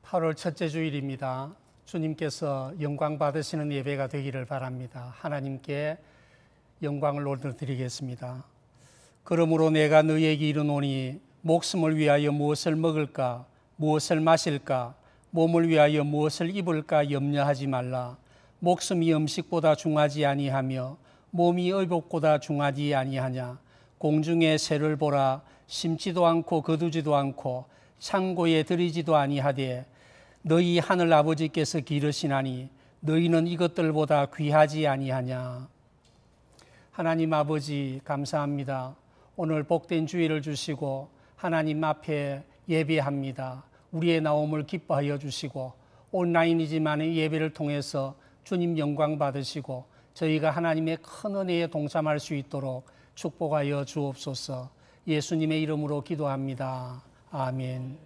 (8월) 첫째 주일입니다. 주님께서 영광 받으시는 예배가 되기를 바랍니다. 하나님께 영광을 올려드리겠습니다. 그러므로 내가 너희에게 이르노니 목숨을 위하여 무엇을 먹을까, 무엇을 마실까, 몸을 위하여 무엇을 입을까 염려하지 말라. 목숨이 음식보다 중하지 아니하며 몸이 의복보다 중하지 아니하냐. 공중의 새를 보라. 심지도 않고 거두지도 않고 창고에 들이지도 아니하되 너희 하늘 아버지께서 기르시나니 너희는 이것들보다 귀하지 아니하냐. 하나님 아버지 감사합니다. 오늘 복된 주일을 주시고 하나님 앞에 예배합니다. 우리의 나옴을 기뻐하여 주시고 온라인이지만 예배를 통해서 주님 영광 받으시고 저희가 하나님의 큰 은혜에 동참할 수 있도록 축복하여 주옵소서. 예수님의 이름으로 기도합니다. 아멘.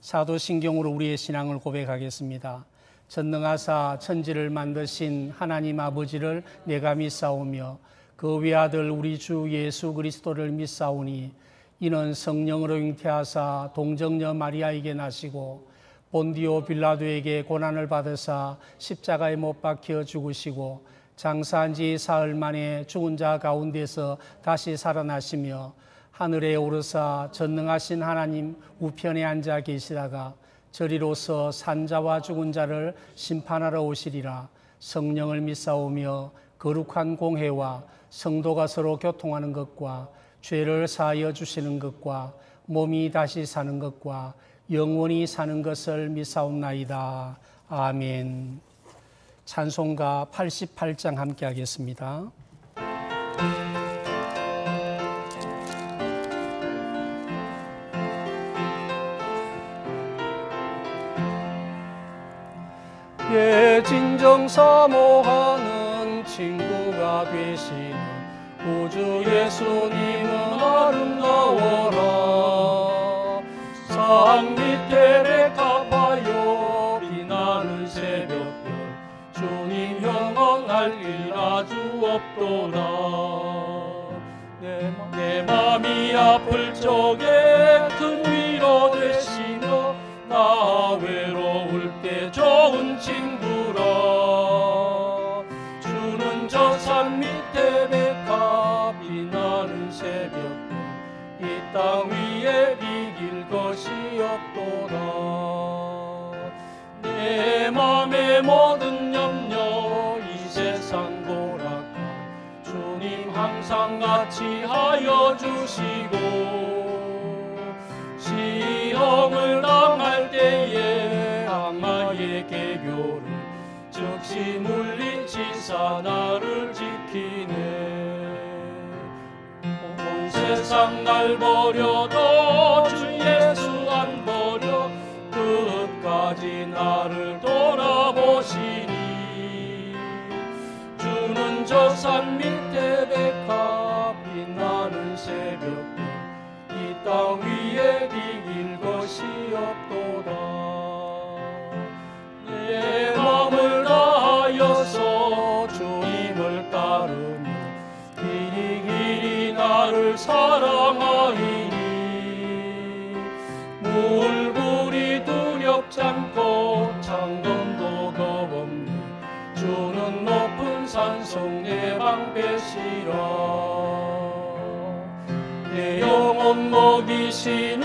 사도신경으로 우리의 신앙을 고백하겠습니다. 전능하사 천지를 만드신 하나님 아버지를 내가 믿사오며 그 외아들 우리 주 예수 그리스도를 믿사오니 이는 성령으로 잉태하사 동정녀 마리아에게 나시고 본디오 빌라도에게 고난을 받으사 십자가에 못 박혀 죽으시고 장사한 지 사흘 만에 죽은 자 가운데서 다시 살아나시며 하늘에 오르사 전능하신 하나님 우편에 앉아 계시다가 저리로서 산자와 죽은 자를 심판하러 오시리라. 성령을 믿사오며 거룩한 공회와 성도가 서로 교통하는 것과 죄를 사하여 주시는 것과 몸이 다시 사는 것과 영원히 사는 것을 믿사옵나이다. 아멘. 찬송가 88장 함께 하겠습니다. 예, 진정 사모하는 친구가 되시는 구주 예수님은 아름다워라. 산 밑에 백합하여 빛나는 새벽별 주님 영원할 일 아주 없도다. 내 맘이 아플 적에 큰 위로 되시며 나 외로울 때 좋은 친구라. 주는 저 산 밑에 백합 빛나는 새벽별 이 땅 위에 비길 것이 없도다. 내 맘의 모든 염려 이 세상 고락한 주님 항상 같이 하여 주시고 시험을 당할 때에 악마의 계교를 즉시 물리치사 나를 지키네. 온 세상 날 버려도 주 예수 안 버려 끝까지 나를 돌아보시니. 주는 저 산 밑에 백합 빛나는 새벽별 이 땅 위에 비길 것이 없도다. 내 마음을 다하여서 주님을 따르며 길이 나를 사랑하이니. 물불이 두렵지 않고 창검도 겁없네. 주는 높은 산속 내 방패시라. 내 영혼 먹이시는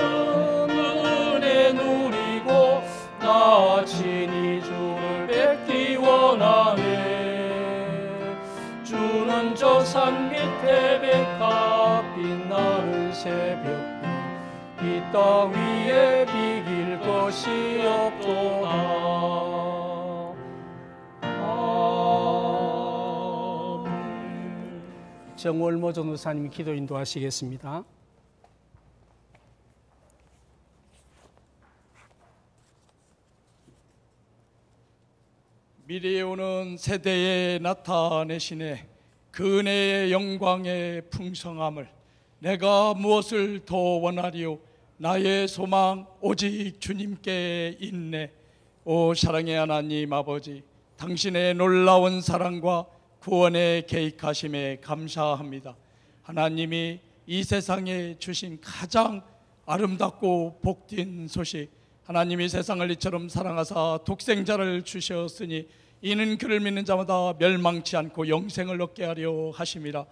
은혜 누리고 나 친히 주를 뵙기 원하네. 주는 저 산 밑에 백합 빛나는 새벽별 이 땅 위에 비길 것이 없도다. 정월모 전도사님 기도 인도하시겠습니다. 미래에 오는 세대에 나타내시네 그 은혜의 영광의 풍성함을 내가 무엇을 더 원하리요. 나의 소망 오직 주님께 있네. 오 사랑의 하나님 아버지, 당신의 놀라운 사랑과 구원에 개입하심에 감사합니다. 하나님이 이 세상에 주신 가장 아름답고 복된 소식, 하나님이 세상을 이처럼 사랑하사 독생자를 주셨으니 이는 그를 믿는 자마다 멸망치 않고 영생을 얻게 하려 하심이라.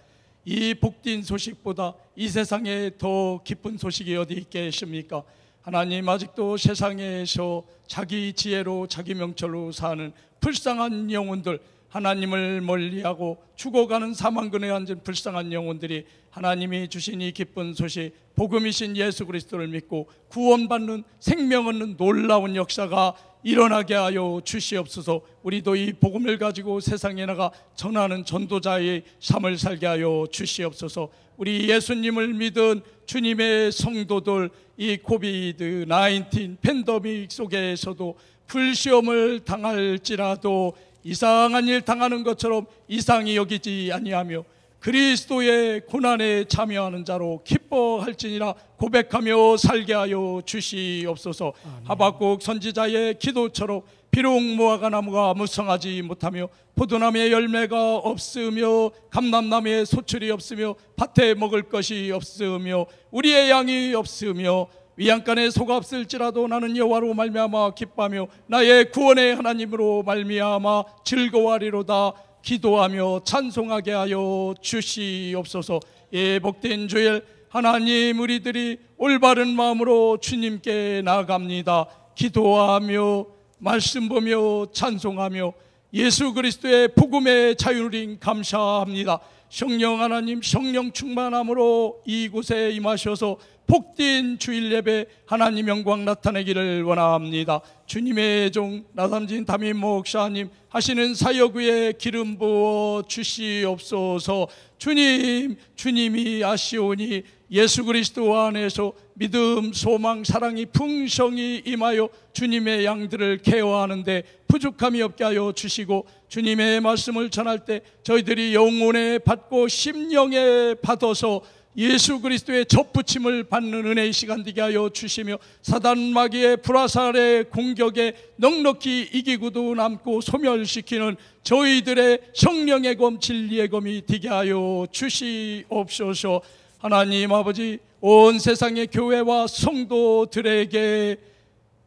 이 복된 소식보다 이 세상에 더 기쁜 소식이 어디 있겠습니까? 하나님, 아직도 세상에서 자기 지혜로 자기 명철로 사는 불쌍한 영혼들, 하나님을 멀리하고 죽어가는 사망근에 앉은 불쌍한 영혼들이 하나님이 주신 이 기쁜 소식, 복음이신 예수 그리스도를 믿고 구원받는 생명 얻는 놀라운 역사가 일어나게 하여 주시옵소서. 우리도 이 복음을 가지고 세상에 나가 전하는 전도자의 삶을 살게 하여 주시옵소서. 우리 예수님을 믿은 주님의 성도들, 이 코비드-19 팬데믹 속에서도 불시험을 당할지라도 이상한 일 당하는 것처럼 이상히 여기지 아니하며 그리스도의 고난에 참여하는 자로 기뻐할지니라 고백하며 살게 하여 주시옵소서. 하박국 선지자의 기도처럼 비록 무화과 나무가 무성하지 못하며 포도나무의 열매가 없으며 감람나무의 소출이 없으며 밭에 먹을 것이 없으며 우리의 양이 없으며 위안간에 소가 없을지라도 나는 여호와로 말미암아 기뻐하며 나의 구원의 하나님으로 말미암아 즐거워하리로다. 기도하며 찬송하게 하여 주시옵소서. 예, 복된 주일, 하나님, 우리들이 올바른 마음으로 주님께 나아갑니다. 기도하며 말씀 보며 찬송하며 예수 그리스도의 복음의 자유를 감사합니다. 성령 하나님, 성령 충만함으로 이곳에 임하셔서 복된 주일 예배 하나님 영광 나타내기를 원합니다. 주님의 종 나삼진 담임 목사님 하시는 사역 위에 기름 부어 주시옵소서. 주님이 아시오니 예수 그리스도 안에서 믿음, 소망, 사랑이 풍성히 임하여 주님의 양들을 케어하는데 부족함이 없게 하여 주시고, 주님의 말씀을 전할 때 저희들이 영혼에 받고 심령에 받아서 예수 그리스도의 접붙임을 받는 은혜의 시간 되게 하여 주시며, 사단 마귀의 불화살의 공격에 넉넉히 이기고도 남고 소멸시키는 저희들의 성령의 검, 진리의 검이 되게 하여 주시옵소서. 하나님 아버지, 온 세상의 교회와 성도들에게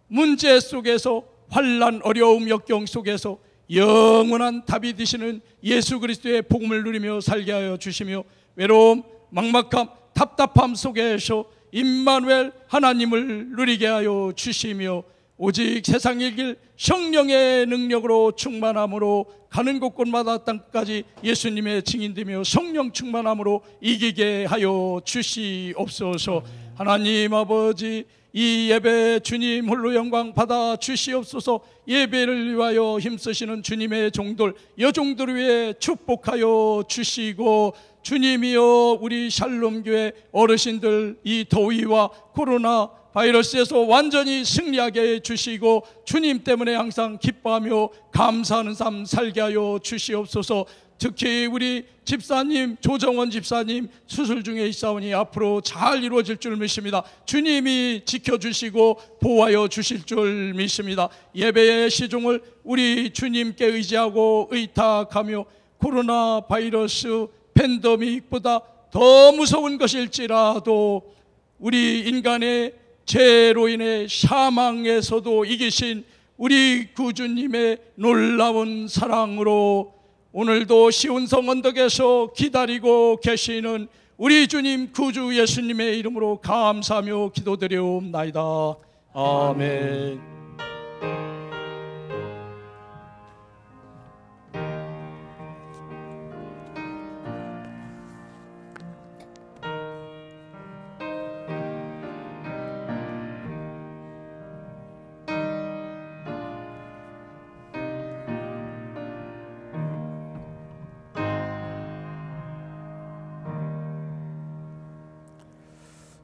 문제 속에서, 환난, 어려움, 역경 속에서 영원한 답이 되시는 예수 그리스도의 복음을 누리며 살게 하여 주시며, 외로움, 막막함, 답답함 속에서 임마누엘 하나님을 누리게 하여 주시며, 오직 세상의 길 성령의 능력으로 충만함으로 가는 곳곳마다 땅까지 예수님의 증인되며 성령 충만함으로 이기게 하여 주시옵소서. 하나님 아버지, 이 예배 주님 홀로 영광 받아 주시옵소서. 예배를 위하여 힘쓰시는 주님의 종들, 여종들 위해 축복하여 주시고, 주님이여 우리 샬롬교회 어르신들 이 더위와 코로나 바이러스에서 완전히 승리하게 해주시고, 주님 때문에 항상 기뻐하며 감사하는 삶 살게 하여 주시옵소서. 특히 우리 집사님, 조정원 집사님 수술 중에 있사오니 앞으로 잘 이루어질 줄 믿습니다. 주님이 지켜주시고 보호하여 주실 줄 믿습니다. 예배의 시종을 우리 주님께 의지하고 의탁하며, 코로나 바이러스 팬데믹보다 더 무서운 것일지라도 우리 인간의 죄로 인해 사망에서도 이기신 우리 구주님의 놀라운 사랑으로 오늘도 시온성 언덕에서 기다리고 계시는 우리 주님 구주 예수님의 이름으로 감사하며 기도드려옵나이다. 아멘.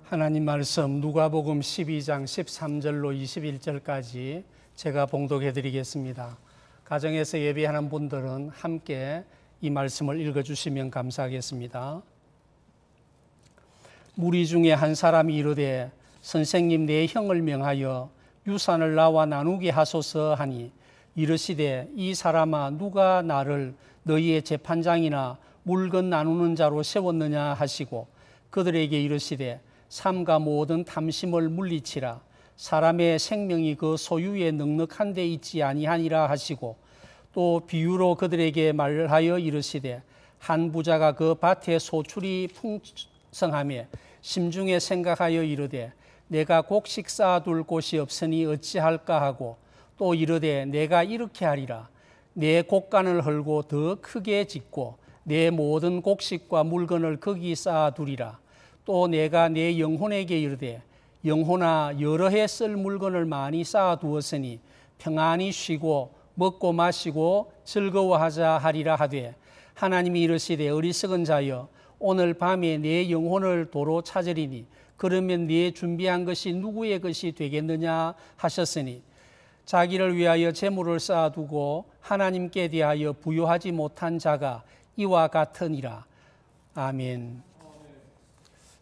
하나님 말씀 누가복음 12장 13절로 21절까지 제가 봉독해 드리겠습니다. 가정에서 예배하는 분들은 함께 이 말씀을 읽어주시면 감사하겠습니다. 무리 중에 한 사람이 이르되 선생님 내 형을 명하여 유산을 나와 나누게 하소서 하니 이르시되 이 사람아 누가 나를 너희의 재판장이나 물건 나누는 자로 세웠느냐 하시고 그들에게 이르시되 삼가 모든 탐심을 물리치라. 사람의 생명이 그 소유에 넉넉한 데 있지 아니하니라 하시고 또 비유로 그들에게 말하여 이르시되 한 부자가 그 밭에 소출이 풍성하며 심중에 생각하여 이르되 내가 곡식 쌓아둘 곳이 없으니 어찌할까 하고 또 이르되 내가 이렇게 하리라. 내 곡간을 헐고 더 크게 짓고 내 모든 곡식과 물건을 거기 쌓아두리라. 또 내가 내 영혼에게 이르되 영혼아 여러 해 쓸 물건을 많이 쌓아두었으니 평안히 쉬고 먹고 마시고 즐거워하자 하리라 하되 하나님이 이르시되 어리석은 자여 오늘 밤에 내 영혼을 도로 찾으리니 그러면 네 준비한 것이 누구의 것이 되겠느냐 하셨으니 자기를 위하여 재물을 쌓아두고 하나님께 대하여 부요하지 못한 자가 이와 같으니라. 아멘.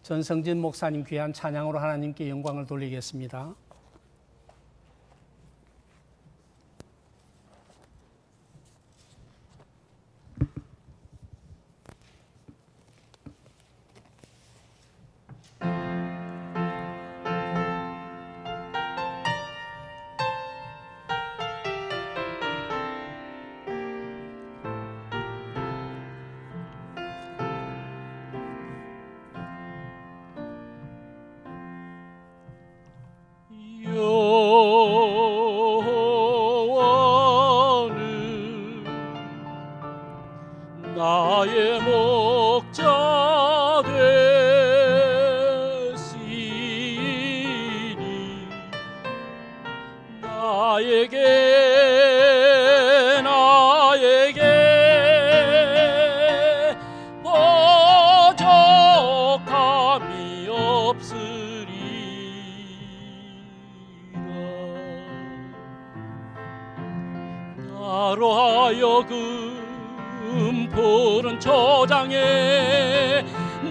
전성진 목사님 귀한 찬양으로 하나님께 영광을 돌리겠습니다. 여호와는 나의 목자 되시니 나에게 부족함이 없으리라. 나로 하여금 푸른 초장에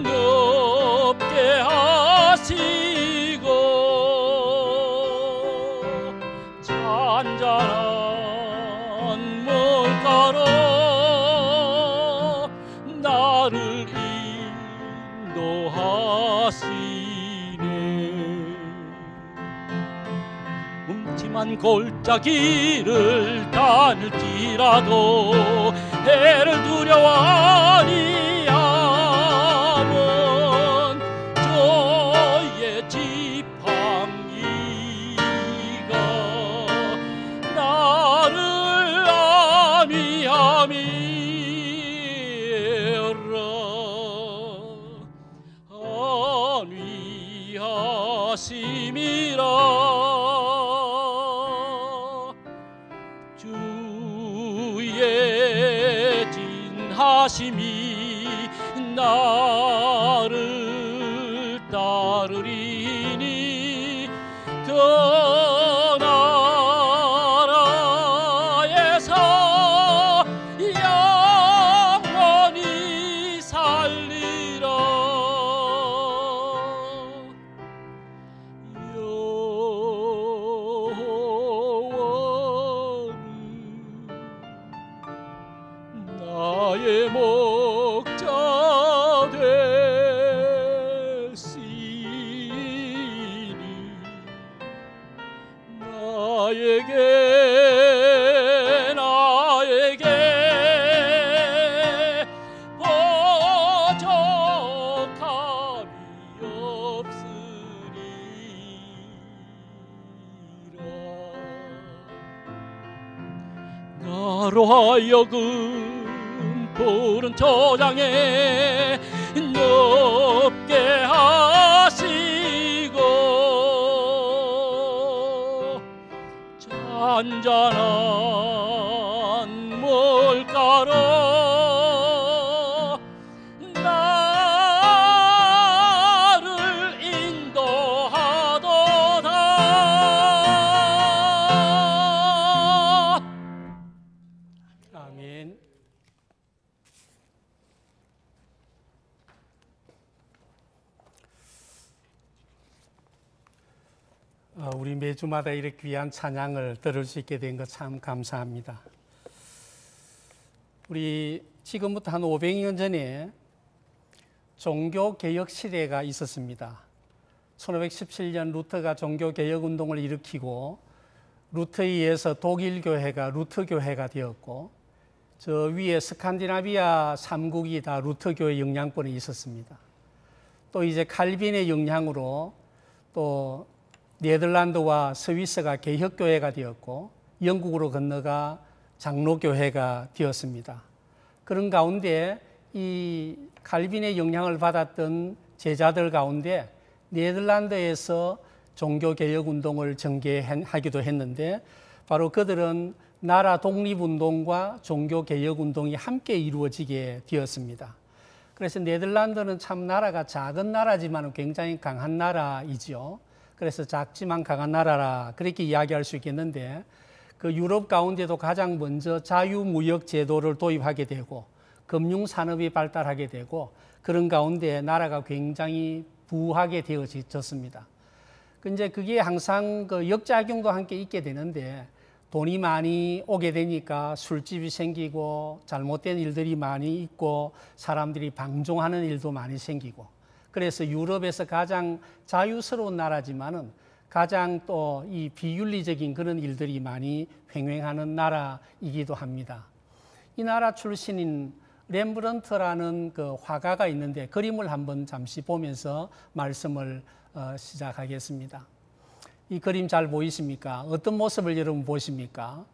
높게 하시고 잔잔한 물가로 나를 인도하시네. 음침한 골짜기를 다닐지라도 해를 두려워 아니함은 저의 지팡이가 나를 안위하심이라. 주의 진하심이 나를 따르리니 그 나라에서 영원히 살리라. 나의 목자 되시니 나에게 부족함이 없으리라. 나로 하여금 푸른 초장에 높게 하시고 잔잔한 물가로 나를 인도하도다. 아멘. 우리 매주마다 이렇게 귀한 찬양을 들을 수 있게 된 것 참 감사합니다. 우리 지금부터 한 500년 전에 종교개혁 시대가 있었습니다. 1517년 루터가 종교개혁 운동을 일으키고 루터에 의해서 독일 교회가 루터 교회가 되었고 저 위에 스칸디나비아 3국이 다 루터 교회 영향권에 있었습니다. 또 이제 칼빈의 영향으로 또 네덜란드와 스위스가 개혁교회가 되었고 영국으로 건너가 장로교회가 되었습니다. 그런 가운데 이 칼빈의 영향을 받았던 제자들 가운데 네덜란드에서 종교개혁운동을 전개하기도 했는데 바로 그들은 나라 독립운동과 종교개혁운동이 함께 이루어지게 되었습니다. 그래서 네덜란드는 참 나라가 작은 나라지만 굉장히 강한 나라이죠. 그래서 작지만 강한 나라라 그렇게 이야기할 수 있겠는데 그 유럽 가운데도 가장 먼저 자유무역 제도를 도입하게 되고 금융산업이 발달하게 되고 그런 가운데 나라가 굉장히 부하게 되어졌습니다. 근데 그게 항상 그 역작용도 함께 있게 되는데 돈이 많이 오게 되니까 술집이 생기고 잘못된 일들이 많이 있고 사람들이 방종하는 일도 많이 생기고 그래서 유럽에서 가장 자유스러운 나라지만은 가장 또 이 비윤리적인 그런 일들이 많이 횡행하는 나라이기도 합니다. 이 나라 출신인 렘브란트라는 그 화가가 있는데 그림을 한번 잠시 보면서 말씀을 시작하겠습니다. 이 그림 잘 보이십니까? 어떤 모습을 여러분 보십니까?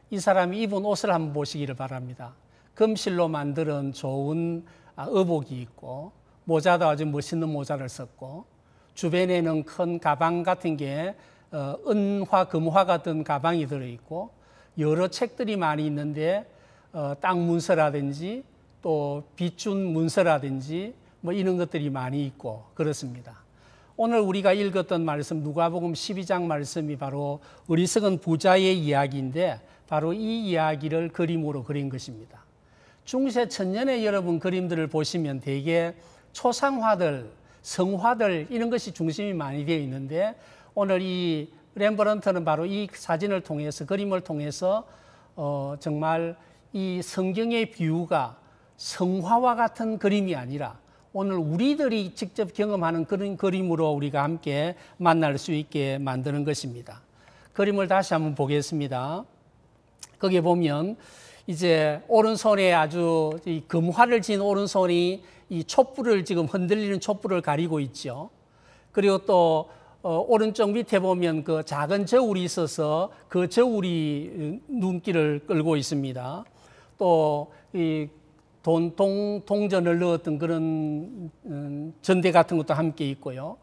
이 사람이 입은 옷을 한번 보시기를 바랍니다. 금실로 만든 좋은 의복이 있고 모자도 아주 멋있는 모자를 썼고 주변에는 큰 가방 같은 게 은화, 금화 같은 가방이 들어있고 여러 책들이 많이 있는데 땅 문서라든지 또 빚준 문서라든지 뭐 이런 것들이 많이 있고 그렇습니다. 오늘 우리가 읽었던 말씀 누가복음 12장 말씀이 바로 어리석은 부자의 이야기인데 바로 이 이야기를 그림으로 그린 것입니다. 중세 천년의 여러분 그림들을 보시면 대개 초상화들, 성화들 이런 것이 중심이 많이 되어 있는데 오늘 이 렘브란트는 바로 이 사진을 통해서 그림을 통해서 정말 이 성경의 비유가 성화와 같은 그림이 아니라 오늘 우리들이 직접 경험하는 그런 그림으로 우리가 함께 만날 수 있게 만드는 것입니다. 그림을 다시 한번 보겠습니다. 거기에 보면 이제 오른손에 아주 이 금화를 진 오른손이 이 촛불을 지금 흔들리는 촛불을 가리고 있죠. 그리고 또 오른쪽 밑에 보면 그 작은 저울이 있어서 그 저울이 눈길을 끌고 있습니다. 또 이 동전을 넣었던 그런 전대 같은 것도 함께 있고요.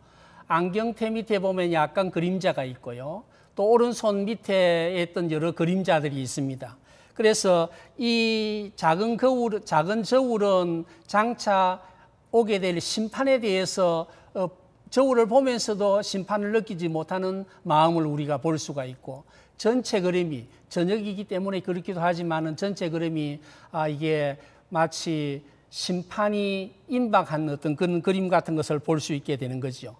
안경테 밑에 보면 약간 그림자가 있고요. 또 오른손 밑에 있던 여러 그림자들이 있습니다. 그래서 이 작은 저울은 장차 오게 될 심판에 대해서 저울을 보면서도 심판을 느끼지 못하는 마음을 우리가 볼 수가 있고 전체 그림이 저녁이기 때문에 그렇기도 하지만은 전체 그림이 이게 마치 심판이 임박한 어떤 그런 그림 같은 것을 볼 수 있게 되는 거죠.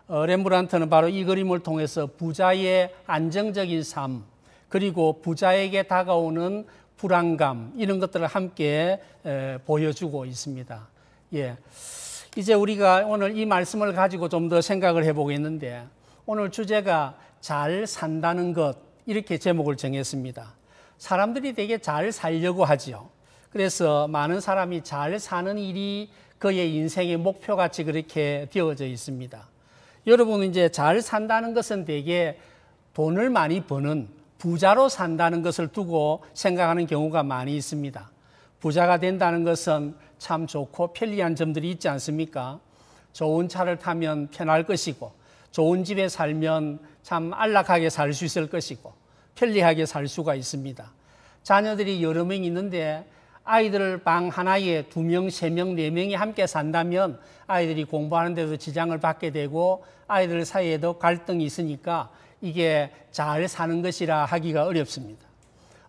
렘브란트는 바로 이 그림을 통해서 부자의 안정적인 삶 그리고 부자에게 다가오는 불안감 이런 것들을 함께 보여주고 있습니다. 예, 이제 우리가 오늘 이 말씀을 가지고 좀 더 생각을 해보겠는데 오늘 주제가 잘 산다는 것 이렇게 제목을 정했습니다. 사람들이 되게 잘 살려고 하죠. 그래서 많은 사람이 잘 사는 일이 그의 인생의 목표같이 그렇게 되어져 있습니다. 여러분은 이제 잘 산다는 것은 되게 돈을 많이 버는 부자로 산다는 것을 두고 생각하는 경우가 많이 있습니다. 부자가 된다는 것은 참 좋고 편리한 점들이 있지 않습니까? 좋은 차를 타면 편할 것이고 좋은 집에 살면 참 안락하게 살 수 있을 것이고 편리하게 살 수가 있습니다. 자녀들이 여러 명 있는데 아이들 방 하나에 2명, 3명, 4명이 함께 산다면 아이들이 공부하는 데도 지장을 받게 되고 아이들 사이에도 갈등이 있으니까 이게 잘 사는 것이라 하기가 어렵습니다.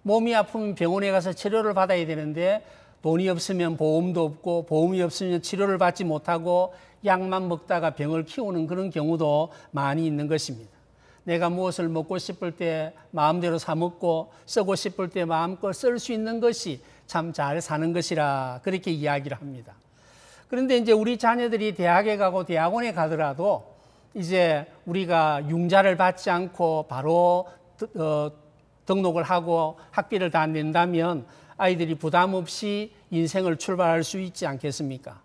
몸이 아프면 병원에 가서 치료를 받아야 되는데 돈이 없으면 보험도 없고 보험이 없으면 치료를 받지 못하고 약만 먹다가 병을 키우는 그런 경우도 많이 있는 것입니다. 내가 무엇을 먹고 싶을 때 마음대로 사 먹고 쓰고 싶을 때 마음껏 쓸 수 있는 것이 참 잘 사는 것이라 그렇게 이야기를 합니다. 그런데 이제 우리 자녀들이 대학에 가고 대학원에 가더라도 이제 우리가 융자를 받지 않고 바로 등록을 하고 학비를 다 낸다면 아이들이 부담 없이 인생을 출발할 수 있지 않겠습니까?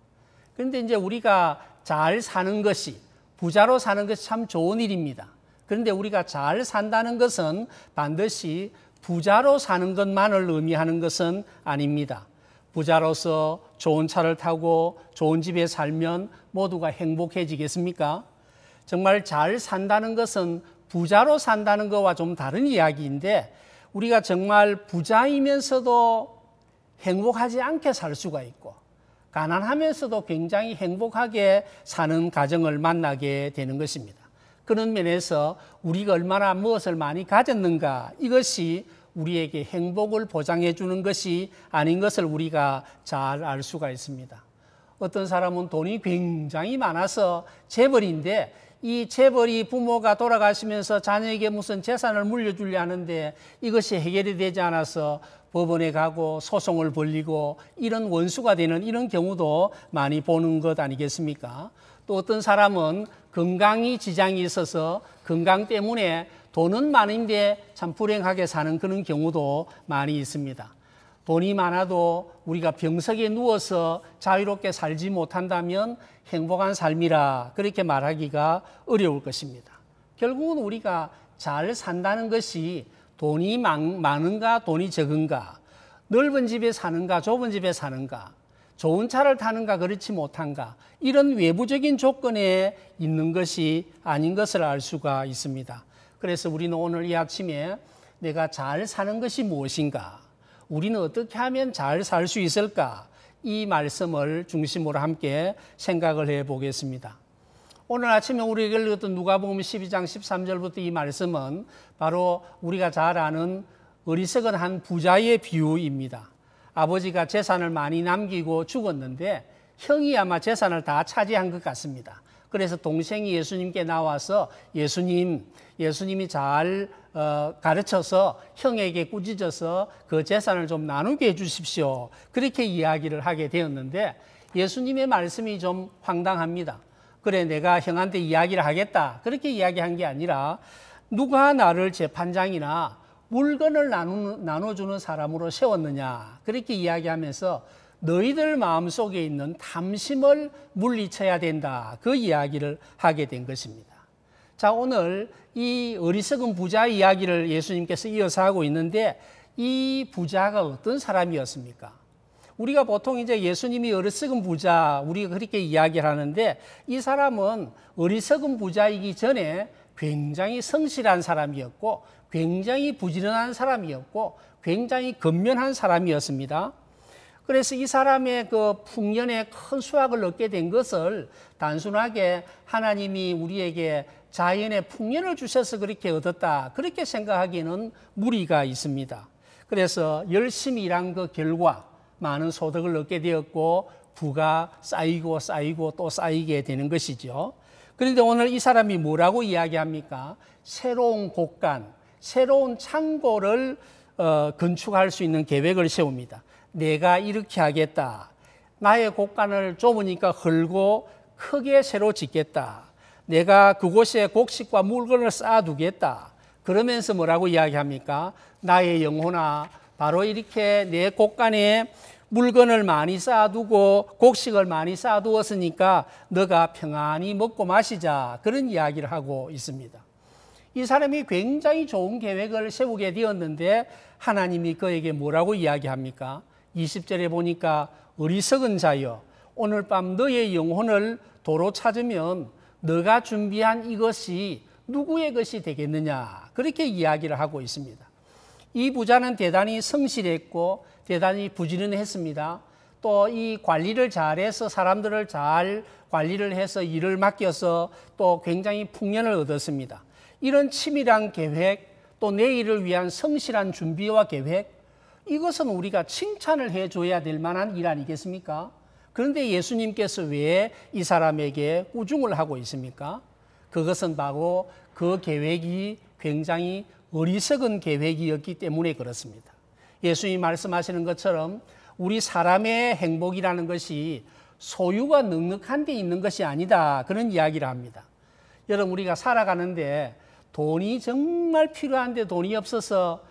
그런데 이제 우리가 잘 사는 것이, 부자로 사는 것이 참 좋은 일입니다. 그런데 우리가 잘 산다는 것은 반드시 부자로 사는 것만을 의미하는 것은 아닙니다. 부자로서 좋은 차를 타고 좋은 집에 살면 모두가 행복해지겠습니까? 정말 잘 산다는 것은 부자로 산다는 것과 좀 다른 이야기인데, 우리가 정말 부자이면서도 행복하지 않게 살 수가 있고 가난하면서도 굉장히 행복하게 사는 가정을 만나게 되는 것입니다. 그런 면에서 우리가 얼마나 무엇을 많이 가졌는가, 이것이 우리에게 행복을 보장해 주는 것이 아닌 것을 우리가 잘 알 수가 있습니다. 어떤 사람은 돈이 굉장히 많아서 재벌인데, 이 재벌이 부모가 돌아가시면서 자녀에게 무슨 재산을 물려주려 하는데 이것이 해결이 되지 않아서 법원에 가고 소송을 벌이고 이런 원수가 되는 이런 경우도 많이 보는 것 아니겠습니까? 또 어떤 사람은 건강이 지장이 있어서 건강 때문에 돈은 많은데 참 불행하게 사는 그런 경우도 많이 있습니다. 돈이 많아도 우리가 병석에 누워서 자유롭게 살지 못한다면 행복한 삶이라 그렇게 말하기가 어려울 것입니다. 결국은 우리가 잘 산다는 것이 돈이 많은가 돈이 적은가, 넓은 집에 사는가 좁은 집에 사는가, 좋은 차를 타는가 그렇지 못한가, 이런 외부적인 조건에 있는 것이 아닌 것을 알 수가 있습니다. 그래서 우리는 오늘 이 아침에 내가 잘 사는 것이 무엇인가, 우리는 어떻게 하면 잘 살 수 있을까, 이 말씀을 중심으로 함께 생각을 해보겠습니다. 오늘 아침에 우리에게 읽었던 누가복음 12장 13절부터 이 말씀은 바로 우리가 잘 아는 어리석은 한 부자의 비유입니다. 아버지가 재산을 많이 남기고 죽었는데 형이 아마 재산을 다 차지한 것 같습니다. 그래서 동생이 예수님께 나와서 예수님이 잘 가르쳐서 형에게 꾸짖어서 그 재산을 좀 나누게 해주십시오, 그렇게 이야기를 하게 되었는데, 예수님의 말씀이 좀 황당합니다. 그래, 내가 형한테 이야기를 하겠다, 그렇게 이야기한 게 아니라 누가 나를 재판장이나 물건을 나눠주는 사람으로 세웠느냐, 그렇게 이야기하면서 너희들 마음속에 있는 탐심을 물리쳐야 된다, 그 이야기를 하게 된 것입니다. 자, 오늘 이 어리석은 부자 이야기를 예수님께서 이어서 하고 있는데, 이 부자가 어떤 사람이었습니까? 우리가 보통 이제 예수님이 어리석은 부자, 우리가 그렇게 이야기를 하는데, 이 사람은 어리석은 부자이기 전에 굉장히 성실한 사람이었고, 굉장히 부지런한 사람이었고, 굉장히 근면한 사람이었습니다. 그래서 이 사람의 그 풍년에 큰 수확을 얻게 된 것을 단순하게 하나님이 우리에게 자연의 풍년을 주셔서 그렇게 얻었다, 그렇게 생각하기에는 무리가 있습니다. 그래서 열심히 일한 그 결과 많은 소득을 얻게 되었고 부가 쌓이고 또 쌓이게 되는 것이죠. 그런데 오늘 이 사람이 뭐라고 이야기합니까? 새로운 곳간, 새로운 창고를 건축할 수 있는 계획을 세웁니다. 내가 이렇게 하겠다. 나의 곳간을 좁으니까 헐고 크게 새로 짓겠다. 내가 그곳에 곡식과 물건을 쌓아두겠다. 그러면서 뭐라고 이야기합니까? 나의 영혼아, 바로 이렇게 내 곳간에 물건을 많이 쌓아두고 곡식을 많이 쌓아두었으니까 너가 평안히 먹고 마시자, 그런 이야기를 하고 있습니다. 이 사람이 굉장히 좋은 계획을 세우게 되었는데 하나님이 그에게 뭐라고 이야기합니까? 20절에 보니까 어리석은 자여, 오늘 밤 너의 영혼을 도로 찾으면 너가 준비한 이것이 누구의 것이 되겠느냐, 그렇게 이야기를 하고 있습니다. 이 부자는 대단히 성실했고 대단히 부지런했습니다. 또 이 관리를 잘해서 사람들을 잘 관리를 해서 일을 맡겨서 또 굉장히 풍년을 얻었습니다. 이런 치밀한 계획, 또 내일을 위한 성실한 준비와 계획, 이것은 우리가 칭찬을 해줘야 될 만한 일 아니겠습니까? 그런데 예수님께서 왜 이 사람에게 꾸중을 하고 있습니까? 그것은 바로 그 계획이 굉장히 어리석은 계획이었기 때문에 그렇습니다. 예수님이 말씀하시는 것처럼 우리 사람의 행복이라는 것이 소유가 넉넉한 데 있는 것이 아니다, 그런 이야기를 합니다. 여러분, 우리가 살아가는데 돈이 정말 필요한데 돈이 없어서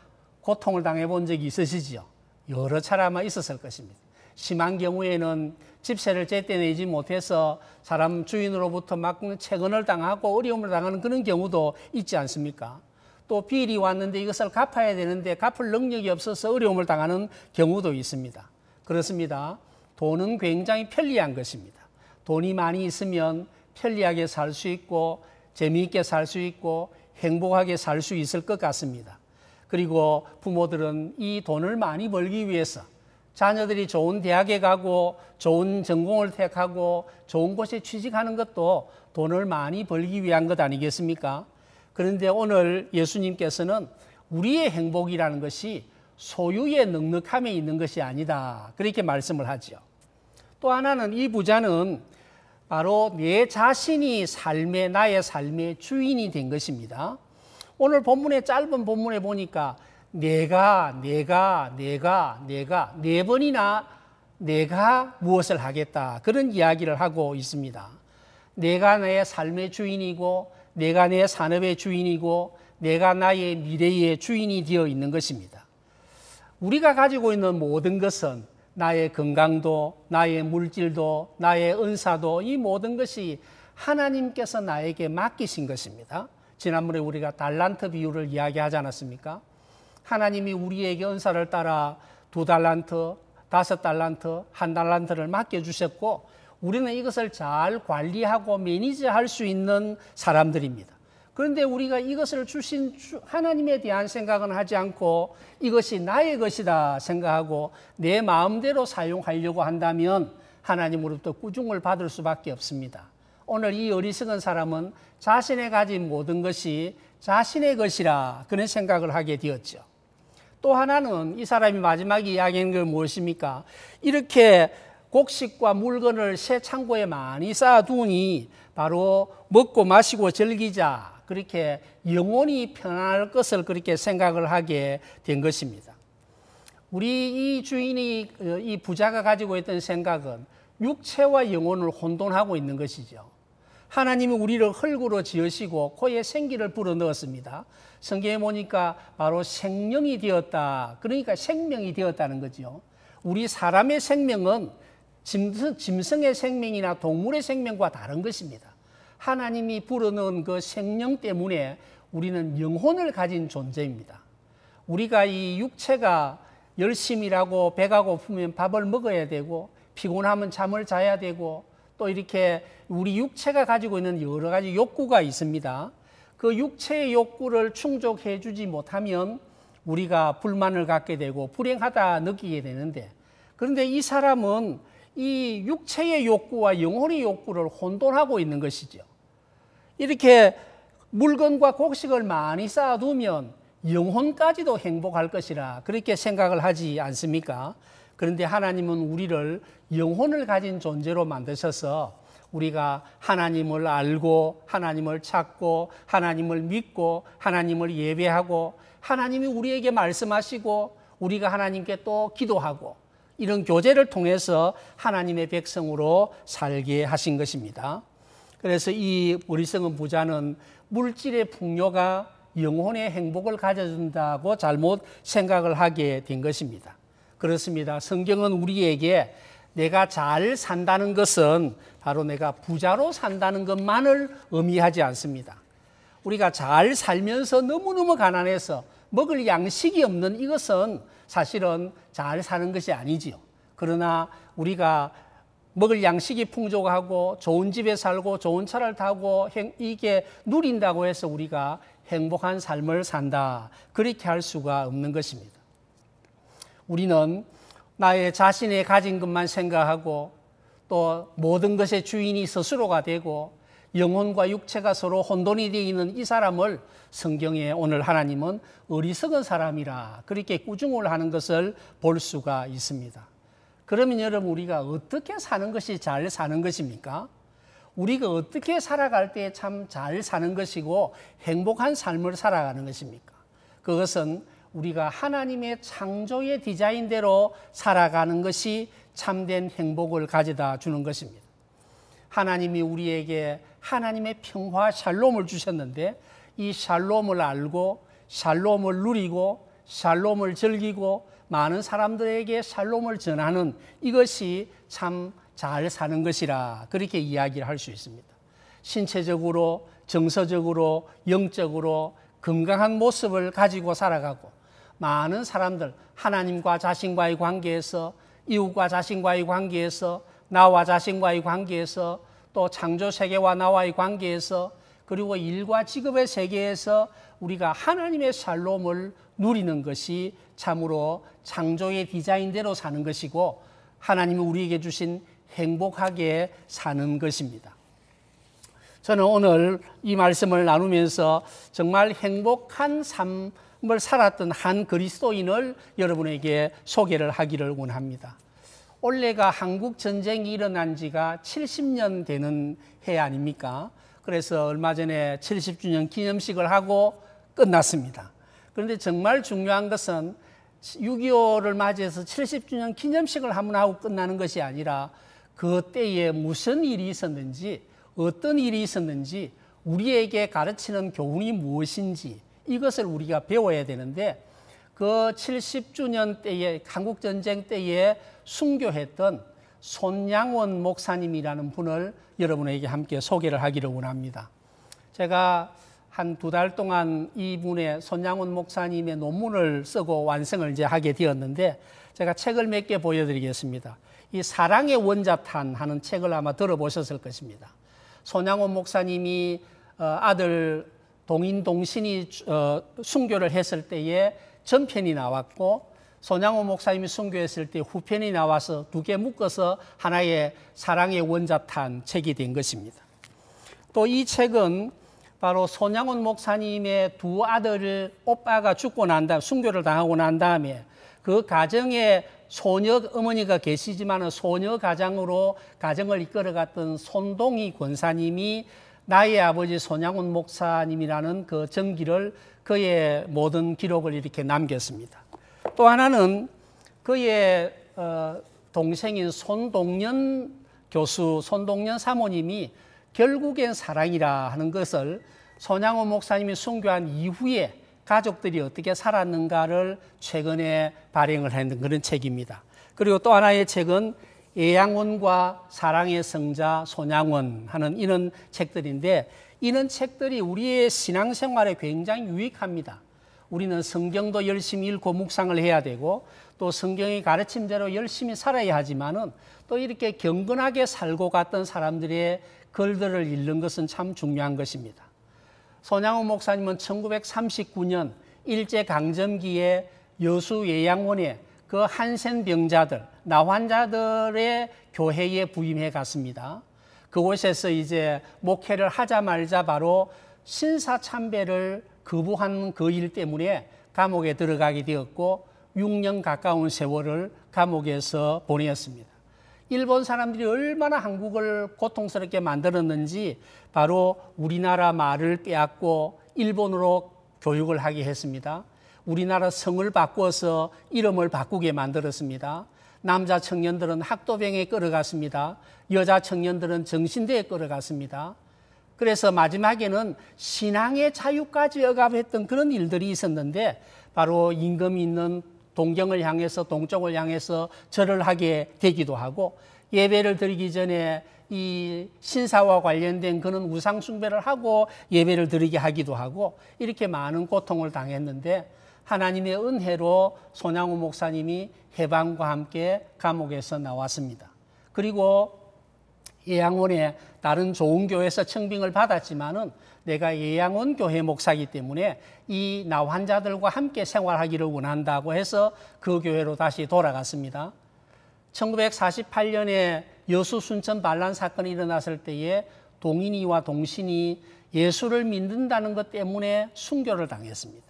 고통을 당해본 적이 있으시죠? 여러 차례 아마 있었을 것입니다. 심한 경우에는 집세를 제때 내지 못해서 사람 주인으로부터 막 채권을 당하고 어려움을 당하는 그런 경우도 있지 않습니까? 또 비일이 왔는데 이것을 갚아야 되는데 갚을 능력이 없어서 어려움을 당하는 경우도 있습니다. 그렇습니다. 돈은 굉장히 편리한 것입니다. 돈이 많이 있으면 편리하게 살 수 있고 재미있게 살 수 있고 행복하게 살 수 있을 것 같습니다. 그리고 부모들은 이 돈을 많이 벌기 위해서 자녀들이 좋은 대학에 가고 좋은 전공을 택하고 좋은 곳에 취직하는 것도 돈을 많이 벌기 위한 것 아니겠습니까? 그런데 오늘 예수님께서는 우리의 행복이라는 것이 소유의 넉넉함에 있는 것이 아니다, 그렇게 말씀을 하죠. 또 하나는, 이 부자는 바로 내 자신이 나의 삶의 주인이 된 것입니다. 오늘 본문의 짧은 본문에 보니까 내가 네 번이나 내가 무엇을 하겠다, 그런 이야기를 하고 있습니다. 내가 내 삶의 주인이고 내가 내 산업의 주인이고 내가 나의 미래의 주인이 되어 있는 것입니다. 우리가 가지고 있는 모든 것은 나의 건강도, 나의 물질도, 나의 은사도, 이 모든 것이 하나님께서 나에게 맡기신 것입니다. 지난번에 우리가 달란트 비유를 이야기하지 않았습니까? 하나님이 우리에게 은사를 따라 2달란트, 5달란트, 1달란트를 맡겨주셨고 우리는 이것을 잘 관리하고 매니저할 수 있는 사람들입니다. 그런데 우리가 이것을 주신 하나님에 대한 생각은 하지 않고 이것이 나의 것이다 생각하고 내 마음대로 사용하려고 한다면 하나님으로부터 꾸중을 받을 수밖에 없습니다. 오늘 이 어리석은 사람은 자신의 가진 모든 것이 자신의 것이라 그런 생각을 하게 되었죠. 또 하나는, 이 사람이 마지막에 이야기하는 건 무엇입니까? 이렇게 곡식과 물건을 새 창고에 많이 쌓아두니 바로 먹고 마시고 즐기자, 그렇게 영원히 편안할 것을 그렇게 생각을 하게 된 것입니다. 우리 이 주인이, 이 부자가 가지고 있던 생각은 육체와 영혼을 혼돈하고 있는 것이죠. 하나님이 우리를 흙으로 지으시고 코에 생기를 불어넣었습니다. 성경에 보니까 바로 생명이 되었다, 그러니까 생명이 되었다는 거죠. 우리 사람의 생명은 짐승의 생명이나 동물의 생명과 다른 것입니다. 하나님이 불어넣은 그 생명 때문에 우리는 영혼을 가진 존재입니다. 우리가 이 육체가 열심히 일하고 배가 고프면 밥을 먹어야 되고 피곤하면 잠을 자야 되고 또 이렇게 우리 육체가 가지고 있는 여러 가지 욕구가 있습니다. 그 육체의 욕구를 충족해 주지 못하면 우리가 불만을 갖게 되고 불행하다 느끼게 되는데, 그런데 이 사람은 이 육체의 욕구와 영혼의 욕구를 혼돈하고 있는 것이죠. 이렇게 물건과 곡식을 많이 쌓아두면 영혼까지도 행복할 것이라 그렇게 생각을 하지 않습니까? 그런데 하나님은 우리를 영혼을 가진 존재로 만드셔서 우리가 하나님을 알고 하나님을 찾고 하나님을 믿고 하나님을 예배하고 하나님이 우리에게 말씀하시고 우리가 하나님께 또 기도하고 이런 교제를 통해서 하나님의 백성으로 살게 하신 것입니다. 그래서 이 어리석은 부자는 물질의 풍요가 영혼의 행복을 가져준다고 잘못 생각을 하게 된 것입니다. 그렇습니다. 성경은 우리에게 내가 잘 산다는 것은 바로 내가 부자로 산다는 것만을 의미하지 않습니다. 우리가 잘 살면서 너무너무 가난해서 먹을 양식이 없는 이것은 사실은 잘 사는 것이 아니지요. 그러나 우리가 먹을 양식이 풍족하고 좋은 집에 살고 좋은 차를 타고 이게 누린다고 해서 우리가 행복한 삶을 산다, 그렇게 할 수가 없는 것입니다. 우리는 나의 자신의 가진 것만 생각하고 또 모든 것의 주인이 스스로가 되고 영혼과 육체가 서로 혼돈이 되어 있는 이 사람을 성경에 오늘 하나님은 어리석은 사람이라 그렇게 꾸중을 하는 것을 볼 수가 있습니다. 그러면 여러분, 우리가 어떻게 사는 것이 잘 사는 것입니까? 우리가 어떻게 살아갈 때 참 잘 사는 것이고 행복한 삶을 살아가는 것입니까? 그것은 우리가 하나님의 창조의 디자인대로 살아가는 것이 참된 행복을 가져다 주는 것입니다. 하나님이 우리에게 하나님의 평화 샬롬을 주셨는데 이 샬롬을 알고 샬롬을 누리고 샬롬을 즐기고 많은 사람들에게 샬롬을 전하는 이것이 참 잘 사는 것이라 그렇게 이야기를 할 수 있습니다. 신체적으로, 정서적으로, 영적으로 건강한 모습을 가지고 살아가고 많은 사람들 하나님과 자신과의 관계에서 이웃과 자신과의 관계에서 나와 자신과의 관계에서 또 창조세계와 나와의 관계에서 그리고 일과 직업의 세계에서 우리가 하나님의 샬롬을 누리는 것이 참으로 창조의 디자인대로 사는 것이고 하나님이 우리에게 주신 행복하게 사는 것입니다. 저는 오늘 이 말씀을 나누면서 정말 행복한 삶을 살았던 한 그리스도인을 여러분에게 소개를 하기를 원합니다. 올해가 한국 전쟁이 일어난 지가 70년 되는 해 아닙니까? 그래서 얼마 전에 70주년 기념식을 하고 끝났습니다. 그런데 정말 중요한 것은 6.25를 맞이해서 70주년 기념식을 한번 하고 끝나는 것이 아니라 그때에 무슨 일이 있었는지 어떤 일이 있었는지 우리에게 가르치는 교훈이 무엇인지 이것을 우리가 배워야 되는데 그 70주년 때에 한국전쟁 때에 순교했던 손양원 목사님이라는 분을 여러분에게 함께 소개를 하기를 원합니다. 제가 한 2달 동안 이분의 손양원 목사님의 논문을 쓰고 완성을 이제 하게 되었는데 제가 책을 몇 개 보여드리겠습니다. 이 사랑의 원자탄 하는 책을 아마 들어보셨을 것입니다. 손양원 목사님이 아들 동인동신이 순교를 했을 때에 전편이 나왔고 손양원 목사님이 순교했을 때 후편이 나와서 2개 묶어서 하나의 사랑의 원자탄 책이 된 것입니다. 또 이 책은 바로 손양원 목사님의 2 아들을 오빠가 죽고 난 다음 순교를 당하고 난 다음에 그 가정에 소녀 어머니가 계시지만 소녀 가장으로 가정을 이끌어갔던 손동희 권사님이 나의 아버지 손양원 목사님이라는 그 전기를 그의 모든 기록을 이렇게 남겼습니다. 또 하나는 그의 동생인 손동연 교수, 손동연 사모님이 결국엔 사랑이라 하는 것을 손양원 목사님이 순교한 이후에 가족들이 어떻게 살았는가를 최근에 발행을 했는 그런 책입니다. 그리고 또 하나의 책은 예양원과 사랑의 성자 손양원 하는 이런 책들인데 이런 책들이 우리의 신앙생활에 굉장히 유익합니다. 우리는 성경도 열심히 읽고 묵상을 해야 되고 또 성경의 가르침대로 열심히 살아야 하지만은 또 이렇게 경건하게 살고 갔던 사람들의 글들을 읽는 것은 참 중요한 것입니다. 손양원 목사님은 1939년 일제강점기에 여수 예양원에 그 한센 병자들, 나환자들의 교회에 부임해 갔습니다. 그곳에서 이제 목회를 하자 말자 바로 신사참배를 거부한 그 일 때문에 감옥에 들어가게 되었고 6년 가까운 세월을 감옥에서 보냈습니다. 일본 사람들이 얼마나 한국을 고통스럽게 만들었는지 바로 우리나라 말을 빼앗고 일본어로 교육을 하게 했습니다. 우리나라 성을 바꿔서 이름을 바꾸게 만들었습니다. 남자 청년들은 학도병에 끌어갔습니다. 여자 청년들은 정신대에 끌어갔습니다. 그래서 마지막에는 신앙의 자유까지 억압했던 그런 일들이 있었는데 바로 임금이 있는 동경을 향해서 동쪽을 향해서 절을 하게 되기도 하고 예배를 드리기 전에 이 신사와 관련된 그런 우상 숭배를 하고 예배를 드리게 하기도 하고 이렇게 많은 고통을 당했는데 하나님의 은혜로 손양원 목사님이 해방과 함께 감옥에서 나왔습니다. 그리고 예양원에 다른 좋은 교회에서 청빙을 받았지만은 내가 예양원 교회 목사이기 때문에 이 나환자들과 함께 생활하기를 원한다고 해서 그 교회로 다시 돌아갔습니다. 1948년에 여수 순천 반란 사건이 일어났을 때에 동인이와 동신이 예수를 믿는다는 것 때문에 순교를 당했습니다.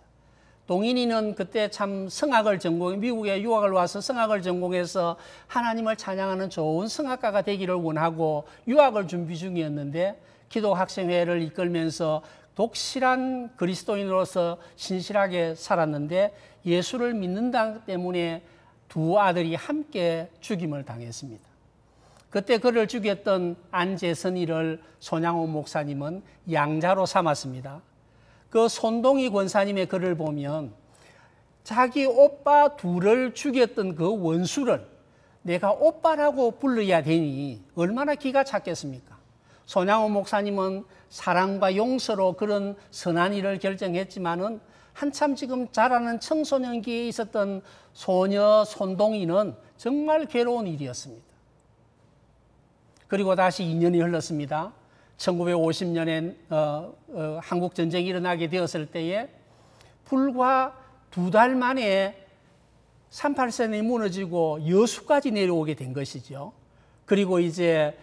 동인이는 그때 참 성악을 미국에 유학을 와서 성악을 전공해서 하나님을 찬양하는 좋은 성악가가 되기를 원하고 유학을 준비 중이었는데 기독학생회를 이끌면서 독실한 그리스도인으로서 신실하게 살았는데 예수를 믿는다 때문에 두 아들이 함께 죽임을 당했습니다. 그때 그를 죽였던 안재선이를 손양호 목사님은 양자로 삼았습니다. 그 손동희 권사님의 글을 보면 자기 오빠 둘을 죽였던 그 원수를 내가 오빠라고 불러야 되니 얼마나 기가 찼겠습니까? 손양호 목사님은 사랑과 용서로 그런 선한 일을 결정했지만은 한참 지금 자라는 청소년기에 있었던 소녀 손동희는 정말 괴로운 일이었습니다. 그리고 다시 2년이 흘렀습니다. 1950년에 한국 전쟁이 일어나게 되었을 때에 불과 2달 만에 38선이 무너지고 여수까지 내려오게 된 것이죠. 그리고 이제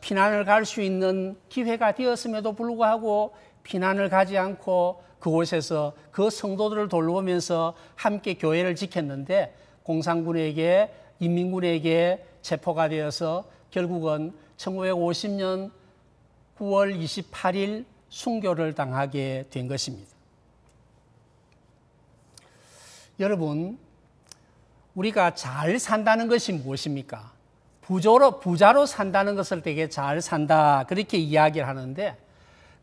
피난을 갈 수 있는 기회가 되었음에도 불구하고 피난을 가지 않고 그곳에서 그 성도들을 돌보면서 함께 교회를 지켰는데 공산군에게 인민군에게 체포가 되어서 결국은 1950년 9월 28일 순교를 당하게 된 것입니다. 여러분, 우리가 잘 산다는 것이 무엇입니까? 부자로 산다는 것을 되게 잘 산다 그렇게 이야기를 하는데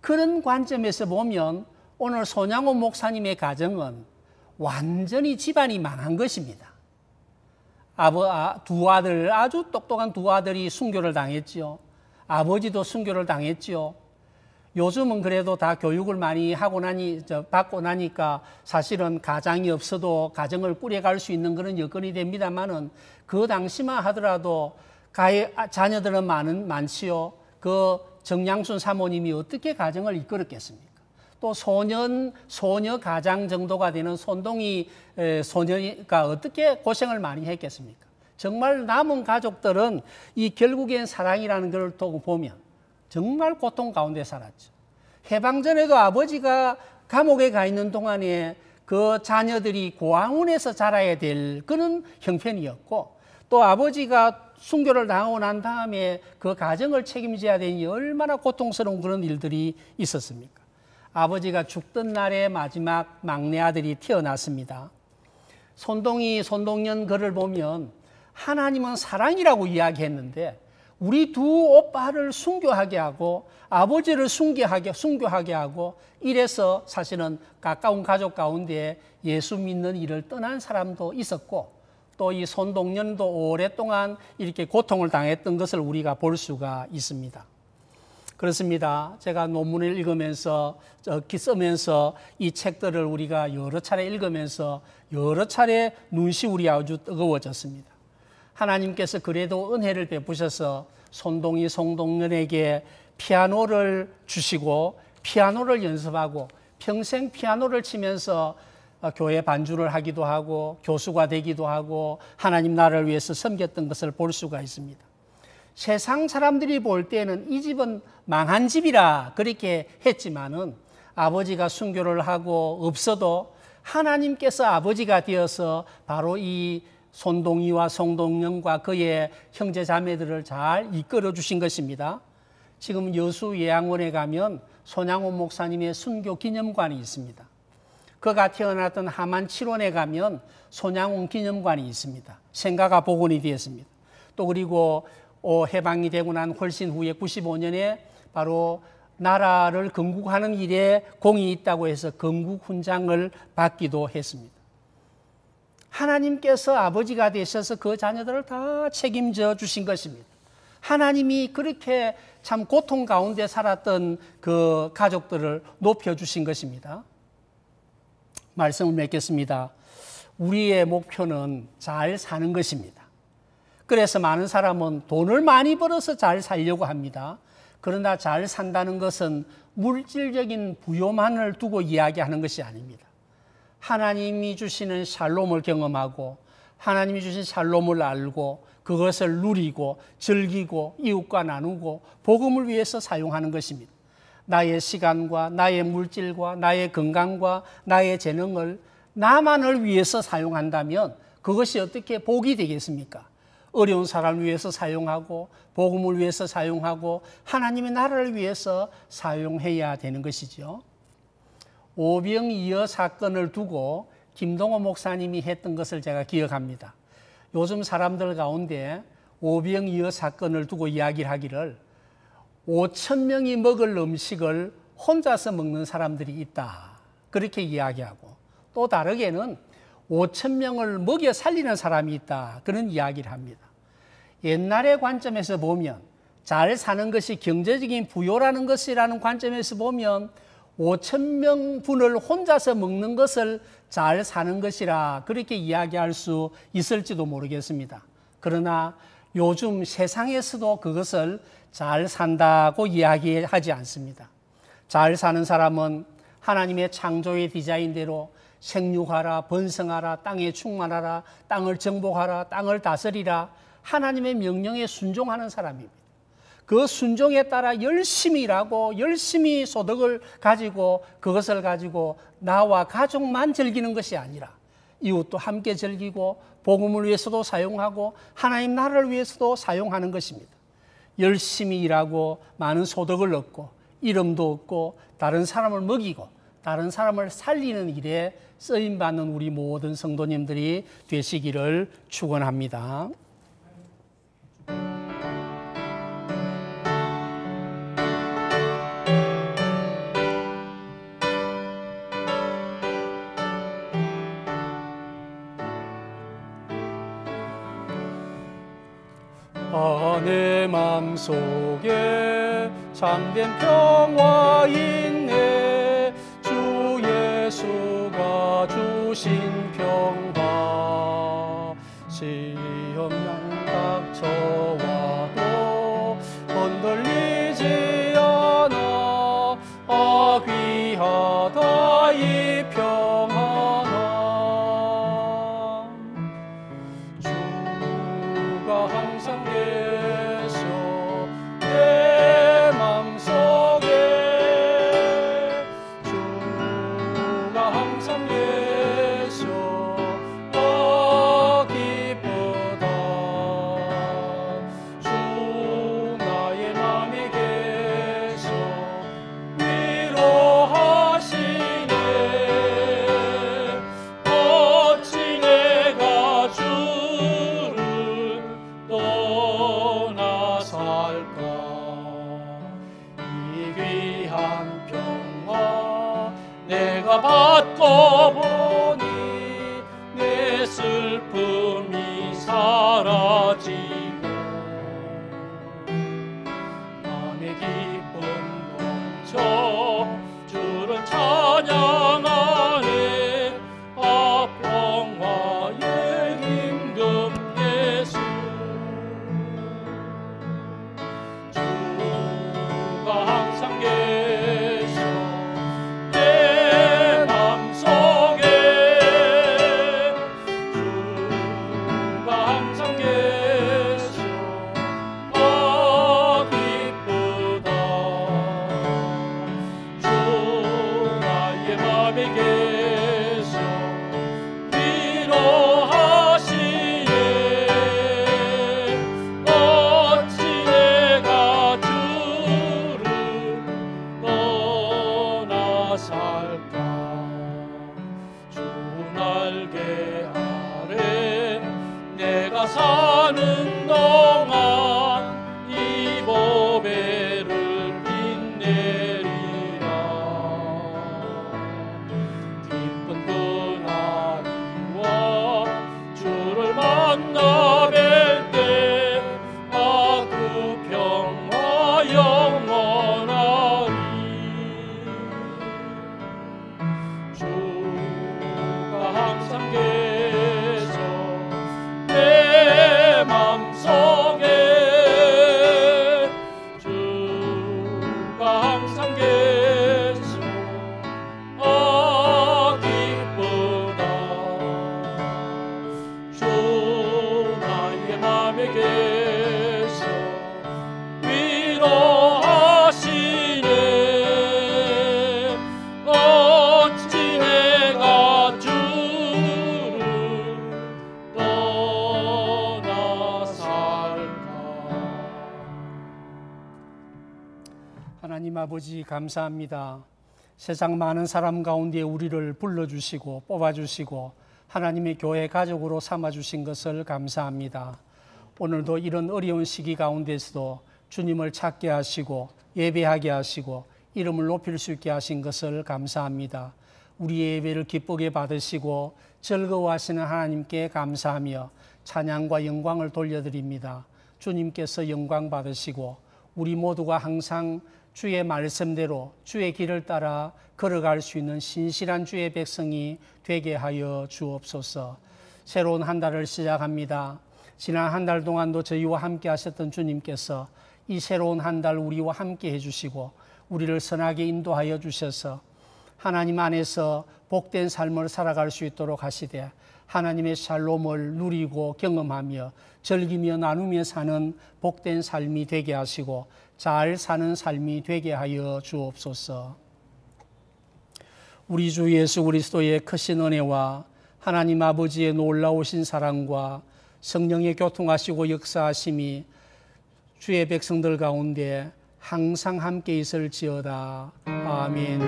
그런 관점에서 보면 오늘 손양호 목사님의 가정은 완전히 집안이 망한 것입니다. 두 아들, 아주 똑똑한 두 아들이 순교를 당했죠. 아버지도 순교를 당했죠. 요즘은 그래도 다 교육을 많이 받고 나니까 사실은 가장이 없어도 가정을 꾸려갈 수 있는 그런 여건이 됩니다만은 그 당시만 하더라도 자녀들은 많지요. 그 정양순 사모님이 어떻게 가정을 이끌었겠습니까? 또 소녀 가장 정도가 되는 손동희 소녀가 어떻게 고생을 많이 했겠습니까? 정말 남은 가족들은 이 결국엔 사랑이라는 걸 보면 정말 고통 가운데 살았죠. 해방 전에도 아버지가 감옥에 가 있는 동안에 그 자녀들이 고아원에서 자라야 될 그런 형편이었고 또 아버지가 순교를 당하고 난 다음에 그 가정을 책임져야 되니 얼마나 고통스러운 그런 일들이 있었습니까? 아버지가 죽던 날에 마지막 막내 아들이 태어났습니다. 손동년 글을 보면 하나님은 사랑이라고 이야기했는데 우리 두 오빠를 순교하게 하고 아버지를 순교하게 하고 이래서 사실은 가까운 가족 가운데 예수 믿는 일을 떠난 사람도 있었고 또 이 손동년도 오랫동안 이렇게 고통을 당했던 것을 우리가 볼 수가 있습니다. 그렇습니다. 제가 논문을 읽으면서 쓰면서 이 책들을 우리가 여러 차례 읽으면서 여러 차례 눈시울이 아주 뜨거워졌습니다. 하나님께서 그래도 은혜를 베푸셔서 손동년에게 피아노를 주시고 피아노를 연습하고 평생 피아노를 치면서 교회 반주를 하기도 하고 교수가 되기도 하고 하나님 나라를 위해서 섬겼던 것을 볼 수가 있습니다. 세상 사람들이 볼 때는 이 집은 망한 집이라 그렇게 했지만은 아버지가 순교를 하고 없어도 하나님께서 아버지가 되어서 바로 이 손동희와 송동영과 그의 형제 자매들을 잘 이끌어 주신 것입니다. 지금 여수 예양원에 가면 손양호 목사님의 순교 기념관이 있습니다. 그가 태어났던 하만 7원에 가면 손양호 기념관이 있습니다. 생가가 복원이 되었습니다. 또 그리고 해방이 되고 난 훨씬 후에 95년에 바로 나라를 건국하는 일에 공이 있다고 해서 건국훈장을 받기도 했습니다. 하나님께서 아버지가 되셔서 그 자녀들을 다 책임져 주신 것입니다. 하나님이 그렇게 참 고통 가운데 살았던 그 가족들을 높여주신 것입니다. 말씀을 맺겠습니다. 우리의 목표는 잘 사는 것입니다. 그래서 많은 사람은 돈을 많이 벌어서 잘 살려고 합니다. 그러나 잘 산다는 것은 물질적인 부요만을 두고 이야기하는 것이 아닙니다. 하나님이 주시는 샬롬을 경험하고 하나님이 주신 샬롬을 알고 그것을 누리고 즐기고 이웃과 나누고 복음을 위해서 사용하는 것입니다. 나의 시간과 나의 물질과 나의 건강과 나의 재능을 나만을 위해서 사용한다면 그것이 어떻게 복이 되겠습니까? 어려운 사람을 위해서 사용하고 복음을 위해서 사용하고 하나님의 나라를 위해서 사용해야 되는 것이죠. 오병이어 사건을 두고 김동호 목사님이 했던 것을 제가 기억합니다. 요즘 사람들 가운데 오병이어 사건을 두고 이야기를 하기를 5,000명이 먹을 음식을 혼자서 먹는 사람들이 있다, 그렇게 이야기하고, 또 다르게는 5,000명을 먹여 살리는 사람이 있다, 그런 이야기를 합니다. 옛날의 관점에서 보면, 잘 사는 것이 경제적인 부요라는 것이라는 관점에서 보면 5,000명 분을 혼자서 먹는 것을 잘 사는 것이라 그렇게 이야기할 수 있을지도 모르겠습니다. 그러나 요즘 세상에서도 그것을 잘 산다고 이야기하지 않습니다. 잘 사는 사람은 하나님의 창조의 디자인대로 생육하라, 번성하라, 땅에 충만하라, 땅을 정복하라, 땅을 다스리라, 하나님의 명령에 순종하는 사람입니다. 그 순종에 따라 열심히 일하고 열심히 소득을 가지고 그것을 가지고 나와 가족만 즐기는 것이 아니라 이웃도 함께 즐기고 복음을 위해서도 사용하고 하나님 나라를 위해서도 사용하는 것입니다. 열심히 일하고 많은 소득을 얻고 이름도 얻고 다른 사람을 먹이고 다른 사람을 살리는 일에 쓰임받는 우리 모든 성도님들이 되시기를 축원합니다. 내 맘속에 참된 평화 있네, 주 예수가 주신 평화. 시험난 닥쳐와도 흔들리지 않아, 귀하다 이 평화. 주가 항상 계셔 내 맘속에, 주가 항상 계셔 기쁘다. 주 나의 맘에 계셔 위로하시네. 어찌 내가 주를 떠나 살까. 이 귀한 평화 내가 받고 보니 내 슬픔이 사라지고 맘의 기쁨 넘쳐 주를 찬양하네. 평화의 임금 예수, 주가 항상 계셔 내 맘속에, 주가 항상 계셔 기쁘다. 주 나의 맘에 계셔 위로하시네. 어찌 내가 주를 떠나 살까. 주 날개 아래 내가 사는 동안 이 보배를 빛내리라. 기쁜 그날이와 주를 만나 뵐 때, 그 평화 영원하리. 주가 항상 계셔 내 아버지 감사합니다. 세상 많은 사람 가운데 우리를 불러주시고 뽑아주시고 하나님의 교회 가족으로 삼아주신 것을 감사합니다. 오늘도 이런 어려운 시기 가운데서도 주님을 찾게 하시고 예배하게 하시고 이름을 높일 수 있게 하신 것을 감사합니다. 우리의 예배를 기쁘게 받으시고 즐거워하시는 하나님께 감사하며 찬양과 영광을 돌려드립니다. 주님께서 영광 받으시고 우리 모두가 항상 주의 말씀대로 주의 길을 따라 걸어갈 수 있는 신실한 주의 백성이 되게 하여 주옵소서. 새로운 한 달을 시작합니다. 지난 한 달 동안도 저희와 함께 하셨던 주님께서 이 새로운 한 달 우리와 함께 해주시고 우리를 선하게 인도하여 주셔서 하나님 안에서 복된 삶을 살아갈 수 있도록 하시되 하나님의 샬롬을 누리고 경험하며 즐기며 나누며 사는 복된 삶이 되게 하시고 잘 사는 삶이 되게 하여 주옵소서. 우리 주 예수 그리스도의 크신 은혜와 하나님 아버지의 놀라우신 사랑과 성령의 교통하시고 역사하심이 주의 백성들 가운데 항상 함께 있을지어다. 아멘.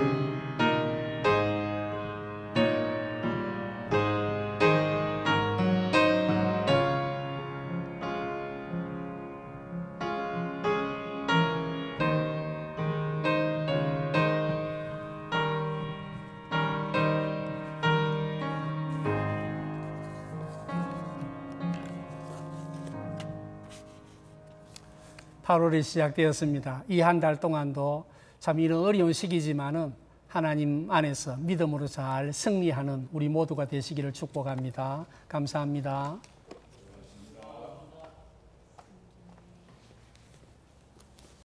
(8월이) 시작되었습니다. 이 한 달 동안도 참 이런 어려운 시기지만은 하나님 안에서 믿음으로 잘 승리하는 우리 모두가 되시기를 축복합니다. 감사합니다.